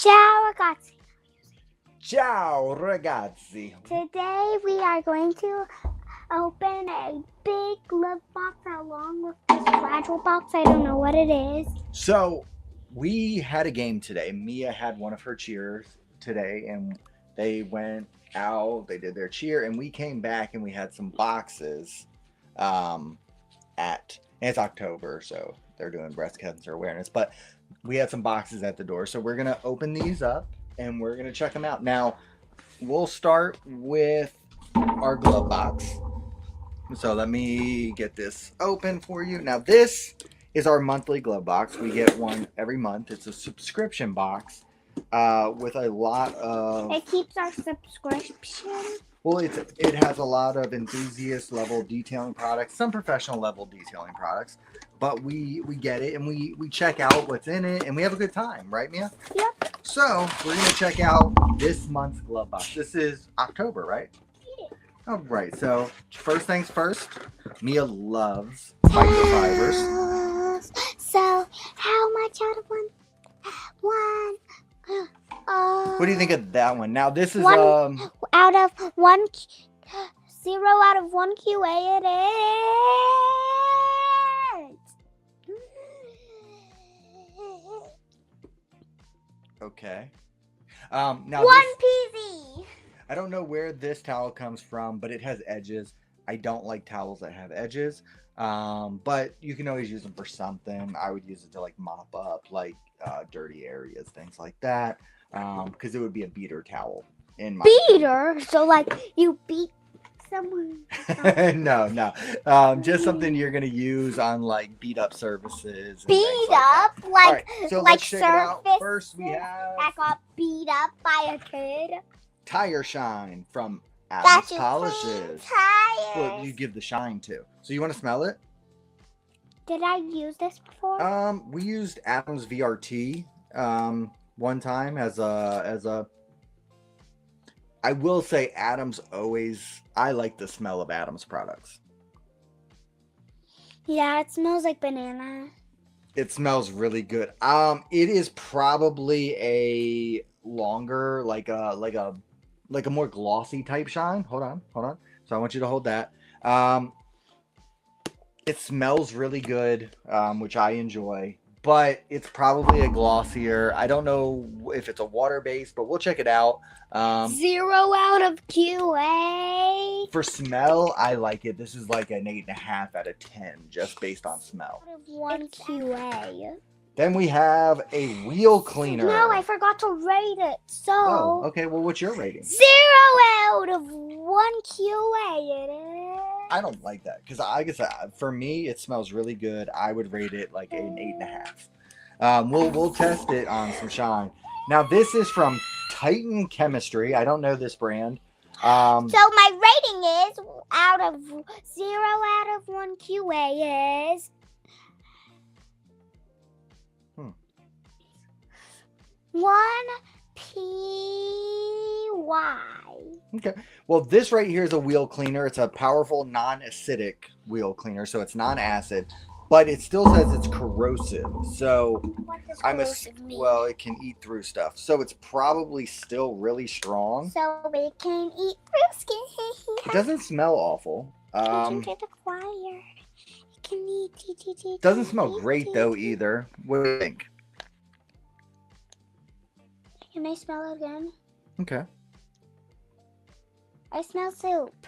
Ciao ragazzi. Ciao ragazzi. Today we are going to open a big glove box along with this fragile box. I don't know what it is. So we had a game today. Mia had one of her cheers today, and they went out. They did their cheer, and we came back and we had some boxes. Um, and it's October, so they're doing breast cancer awareness. But we had some boxes at the door, so we're gonna open these up and we're gonna check them out. Now we'll start with our glove box. So let me get this open for you. Now this is our monthly glove box. We get one every month. It's a subscription box with a lot of. It keeps our subscription. Well, it has a lot of enthusiast level detailing products, some professional level detailing products, but we get it and we check out what's in it and we have a good time, right, Mia? Yep. So we're gonna check out this month's glove box. This is October, right? All right. So first things first, Mia loves microfibers. So how much out of one? What do you think of that one? Now this is Out of one, 0 out of 1 QA it is. okay. Now 1 PZ. I don't know where this towel comes from, but it has edges. I don't like towels that have edges. But you can always use them for something. I would use it to like mop up like dirty areas, things like that. Because it would be a beater towel in my beater. So like you beat someone. no. Just something you're gonna use on like beat up surfaces. Beat up, like so like let's check it out. surface First, we have that got beat up by a kid. Tire Shine from Adam's Polishes. Tires. Well, you give the shine to. So you want to smell it? Did I use this before? We used Adam's VRT one time as a. I will say Adam's always. I like the smell of Adam's products. Yeah, it smells like banana. It smells really good. It is probably a longer, like a more glossy type shine. Hold on. So I want you to hold that. It smells really good, which I enjoy, but it's probably a glossier. I don't know if it's a water base, but we'll check it out. 0 out of QA. For smell, I like it. This is like an 8.5 out of 10, just based on smell. Out of 1 QA. Then we have a wheel cleaner. No, I forgot to rate it. So. Oh, okay. Well, what's your rating? 0 out of 1 QA it is. I don't like that because I guess for me it smells really good. I would rate it like an 8.5. We'll test it on some shine. Now this is from Titan Chemistry. I don't know this brand. So my rating is 0 out of 1 QA is 1 PY. Okay. Well, this right here is a wheel cleaner. It's a powerful non-acidic wheel cleaner, so it's non-acid, but it still says it's corrosive. So what does corrosive mean? Well, it can eat through stuff. So it's probably still really strong. So it can eat through skin. It doesn't smell awful. Listen to the choir. It can eat. Doesn't smell great though either. What do you think? Can I smell it again? Okay. I smell soap.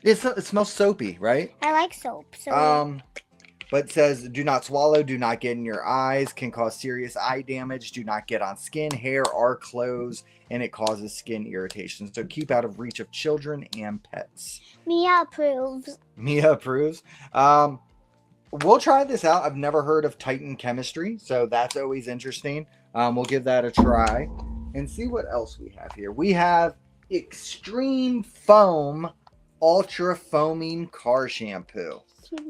It smells soapy, right? I like soap. So but it says do not swallow, do not get in your eyes, can cause serious eye damage, do not get on skin, hair, or clothes, and it causes skin irritation. So keep out of reach of children and pets. Mia approves. Mia approves. We'll try this out. I've never heard of Titan Chemistry, so that's always interesting. We'll give that a try and see what else we have here. We have Extreme Foam Ultra Foaming Car Shampoo.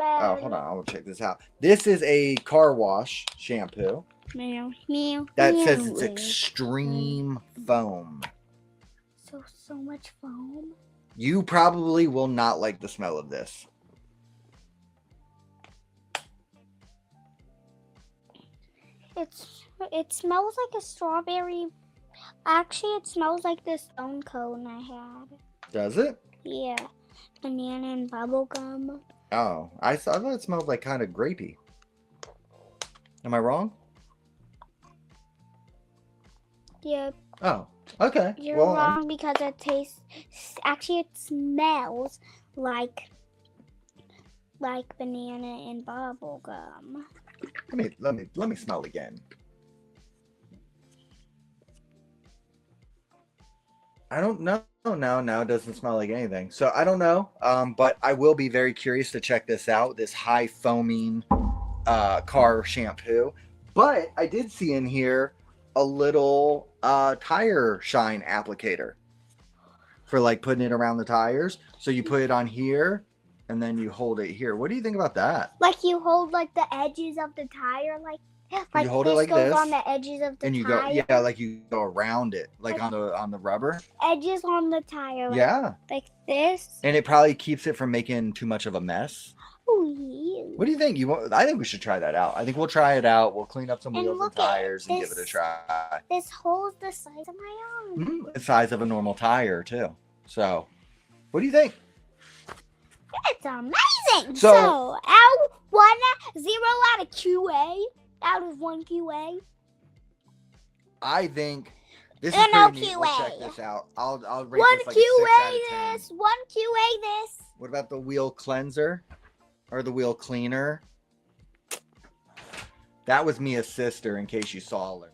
Oh, hold on. I'll check this out. This is a car wash shampoo. Meow. That says it's Extreme Foam. So much foam. You probably will not like the smell of this. It smells like a strawberry Actually, it smells like the stone cone I had. Does it? Yeah. Banana and bubble gum. Oh, I thought it smelled like kind of grapey. Am I wrong? Yeah. Oh, okay. You're Well, wrong because it tastes. Actually, it smells like banana and bubble gum. let me smell again. I don't know. Now it doesn't smell like anything. So I don't know. But I will be very curious to check this out. This high foaming car shampoo. But I did see in here a little tire shine applicator for like putting it around the tires. So you put it on here and then you hold it here. What do you think about that? Like you hold like the edges of the tire, like you hold it this like goes this on the edges of the and you tire. go, yeah, like you go around it, like on the rubber. Edges on the tire. Yeah. Like this. And it probably keeps it from making too much of a mess. Oh, yeah. What do you think? I think we should try that out. I think we'll try it out. We'll clean up some wheels and tires and give it a try. This hole's the size of my arm. The size of a normal tire too. So, what do you think? It's amazing. So out 1-0 out of QA. Out of 1 QA. I think this is No pretty neat. QA. We'll check this out. I'll rate 1 this like QA a 6 out of 10. this. 1 QA this. What about the wheel cleanser or the wheel cleaner? That was Mia's sister, in case you saw her.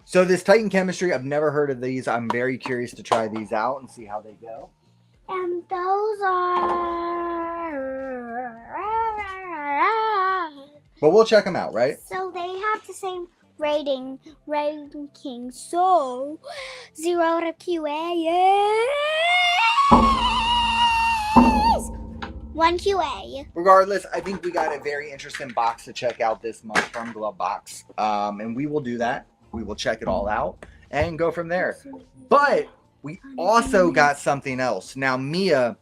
So this Titan Chemistry, I've never heard of these. I'm very curious to try these out and see how they go. And those are... But we'll check them out, right? So they have the same ranking. So 0 to QA is 1 QA. Regardless, I think we got a very interesting box to check out this month from Glovebox. And we will do that. We will check it all out and go from there. But we also got something else. Now, Mia,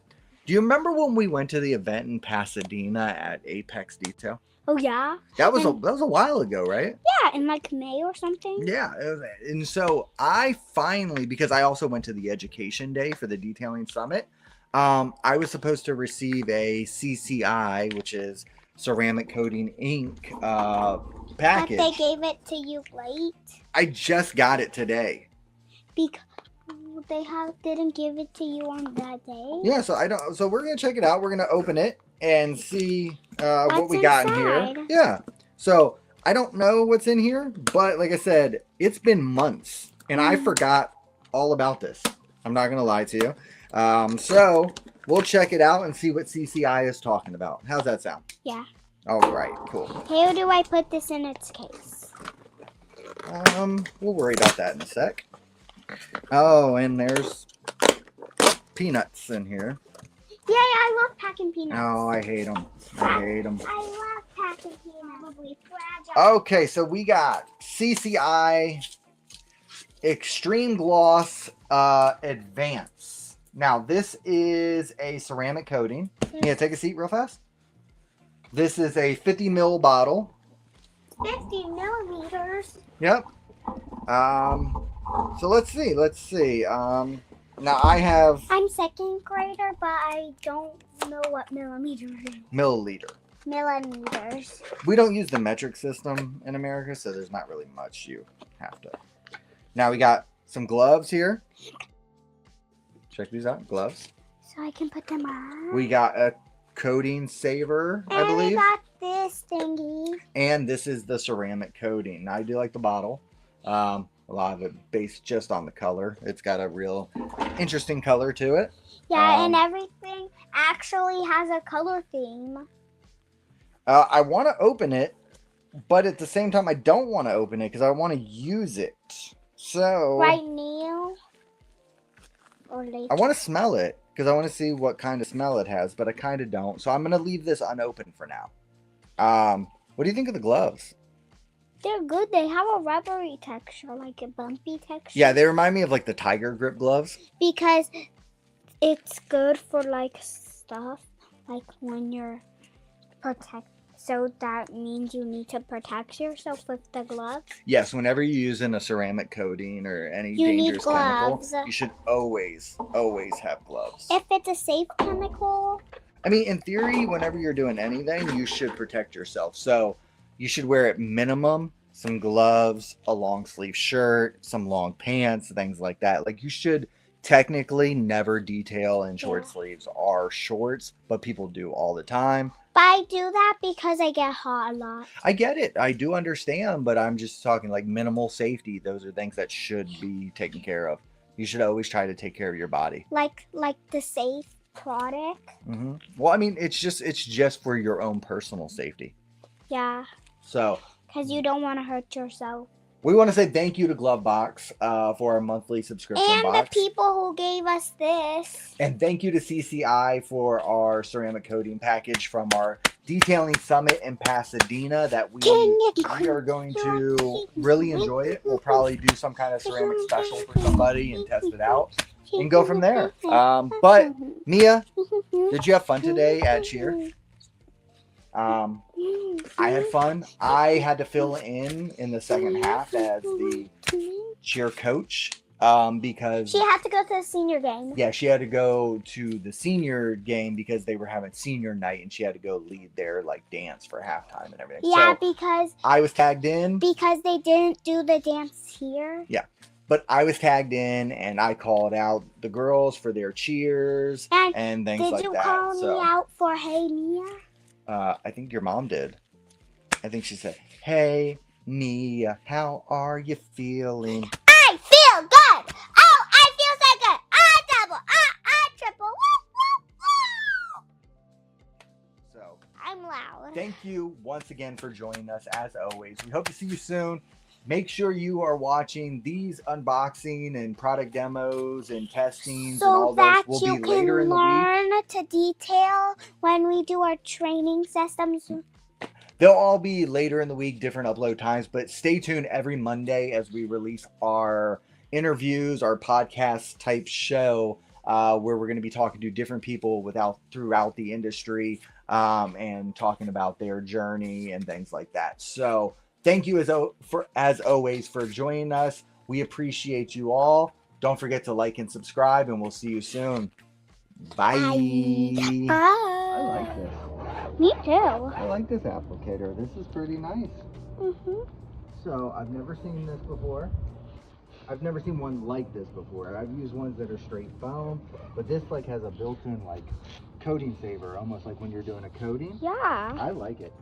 do you remember when we went to the event in Pasadena at Apex Detail? Oh, yeah? That was a while ago, right? Yeah, in like May or something. Yeah. And so I finally, because I also went to the education day for the detailing summit, I was supposed to receive a CCI, which is ceramic coating ink package. But they gave it to you late. I just got it today. Because they didn't give it to you on that day. Yeah, so we're gonna check it out. We're gonna open it and see what we got in here. Yeah. So I don't know what's in here, but like I said, it's been months and I forgot all about this. I'm not gonna lie to you. So we'll check it out and see what CCI is talking about. How's that sound? Yeah. All right, cool. How do I put this in its case? We'll worry about that in a sec. Oh, and there's peanuts in here. Yeah, I love packing peanuts. Oh, I hate them. I hate them. I love packing peanuts. Okay, so we got CCI Extreme Gloss Advance. Now, this is a ceramic coating. Yeah, take a seat real fast. This is a 50 ml bottle. 50 millimeters. Yep. So let's see. Now I'm second grader, but I don't know what millimeters is. Milliliter. Millimeters. We don't use the metric system in America, so there's not really much you have to. Now we got some gloves here. Check these out, gloves. So I can put them on. We got a coating saver, I believe. And we got this thingy. And this is the ceramic coating. Now I do like the bottle. A lot of it based just on the color. It's got a real interesting color to it. Yeah, and everything actually has a color theme. I want to open it, but at the same time, I don't want to open it because I want to use it. So right now or later? I want to smell it because I want to see what kind of smell it has, but I kind of don't. So I'm going to leave this unopened for now. What do you think of the gloves? They're good. They have a rubbery texture, like a bumpy texture. Yeah, they remind me of like the tiger grip gloves. Because it's good for like stuff, like when you're So that means you need to protect yourself with the gloves? Yes, whenever you're using a ceramic coating or any You need dangerous chemical, gloves. you should always have gloves. If it's a safe chemical? I mean, in theory, whenever you're doing anything, you should protect yourself. So you should wear at minimum some gloves, a long sleeve shirt, some long pants, things like that. Like you should technically never detail in short sleeves or shorts, but people do all the time. But I do that because I get hot a lot. I get it. I do understand, but I'm just talking like minimal safety. Those are things that should be taken care of. You should always try to take care of your body. Like the safe product? Mm-hmm. Well, I mean, it's just for your own personal safety. Yeah. So, because you don't want to hurt yourself. We want to say thank you to Glovebox for our monthly subscription and box. And the people who gave us this. And thank you to CCI for our ceramic coating package from our detailing summit in Pasadena that we are going to really enjoy it. We'll probably do some kind of ceramic special for somebody and test it out and go from there. But Mia, did you have fun today at cheer? I had fun. I had to fill in the second half as the cheer coach because she had to go to the senior game. Yeah, she had to go to the senior game because they were having senior night, and she had to go lead their dance for halftime and everything. Yeah, so because I was tagged in because they didn't do the dance here. Yeah. But I was tagged in, and I called out the girls for their cheers and things like that. Did you call me out for Hey Mia? I think your mom did. I think she said, "Hey, Mia, how are you feeling?" I feel good. Oh, I feel so good. Double. Triple. Woo, woo, woo. So, I'm loud. Thank you once again for joining us, as always. We hope to see you soon. Make sure you are watching these unboxing and product demos and testings so and all that those will be later in the week. So that you can learn to detail when we do our training systems. They'll all be later in the week, different upload times, but stay tuned every Monday as we release our interviews, our podcast type show, where we're going to be talking to different people throughout the industry and talking about their journey and things like that. So thank you as always for joining us. We appreciate you all. Don't forget to like and subscribe, and we'll see you soon. Bye. Bye. I like this. Me too. I like this applicator. This is pretty nice. Mhm. So I've never seen this before. I've never seen one like this before. I've used ones that are straight foam, but this has a built-in coating saver, almost like when you're doing a coating. Yeah. I like it.